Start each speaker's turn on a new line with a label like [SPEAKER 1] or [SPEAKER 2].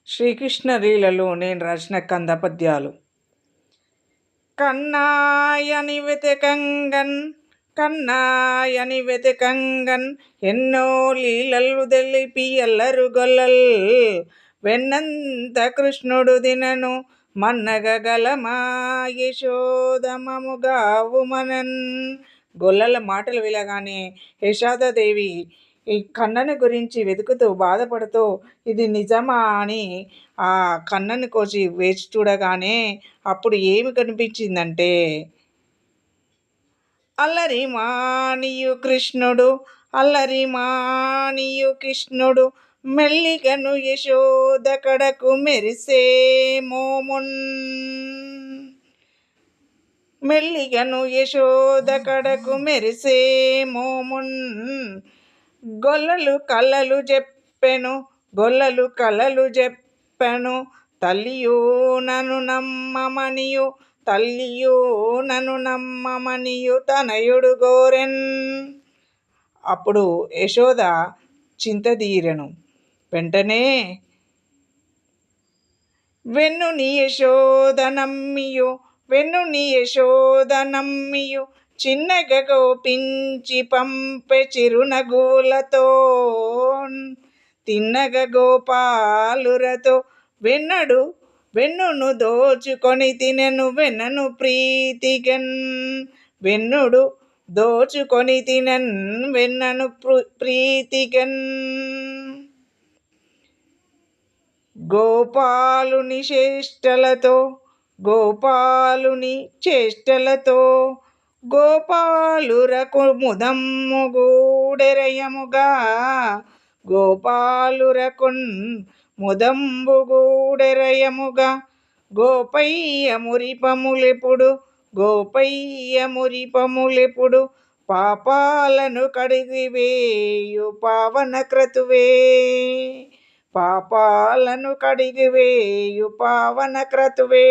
[SPEAKER 1] శ్రీకృష్ణ లీలలో నేను రాసిన కంద పద్యాలు. కన్నాయని వెతకంగన్ కన్నాయని వెతకంగన్ ఎన్నో లీలలు తెలిపి ఎల్లరు గొల్లల్ వెన్నంత కృష్ణుడు దినను మన్నగలమా యశోదమముగావుమనన్. గొల్లల మాటలు వినగానే యశోదాదేవి ఈ కన్నని గురించి వెతుకుతూ బాధపడుతూ ఇది నిజమా అని ఆ కన్నని కోసి వేచి చూడగానే అప్పుడు ఏమి కనిపించిందంటే, అల్లరి మానియు కృష్ణుడు అల్లరి మానియు కృష్ణుడు మెల్లిగను యశోద కడకు మెరిసే మోమున్. మెల్లిగను యశోద కడకు మెరిసే మోమున్. గొల్లలు కలలు చెప్పెను తల్లియో నన్ను నమ్మమనియు తనయుడు గోరెన్. అప్పుడు యశోద చింతదీరెను. వెంటనే వెన్నుని యశోద నమ్మియు చిన్నగా గోపించి పంపె చిరునగూలతో తిన్నగ గోపాలురతో వెన్నును దోచుకొని తినెను వెన్నను ప్రీతిగన్. గోపాలుని చేష్టలతో గోపాలురకు ముదంబుగూడెరయముగా గోపయ్య మురిపములెప్పుడు పాపాలను కడిగివేయు పావన క్రతువే.